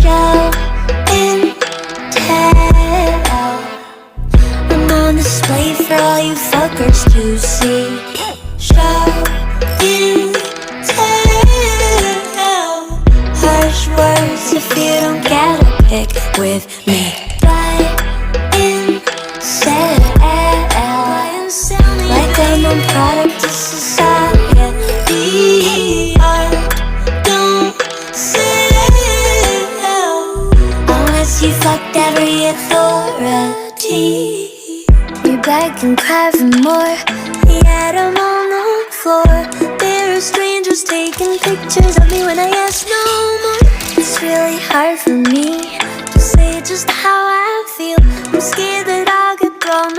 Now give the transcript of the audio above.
Show and tell. I'm on display for all you fuckers to see. Show and tell. Harsh words if you don't get a pick with me. Buy and sell. Like I'm a product of society. Art don't sell unless you fucked every authority. You beg and cry for more, yet I'm on the floor. There are strangers taking pictures of me when I ask no more. It's really hard for me to say just how I feel. I'm scared that I'll get thrown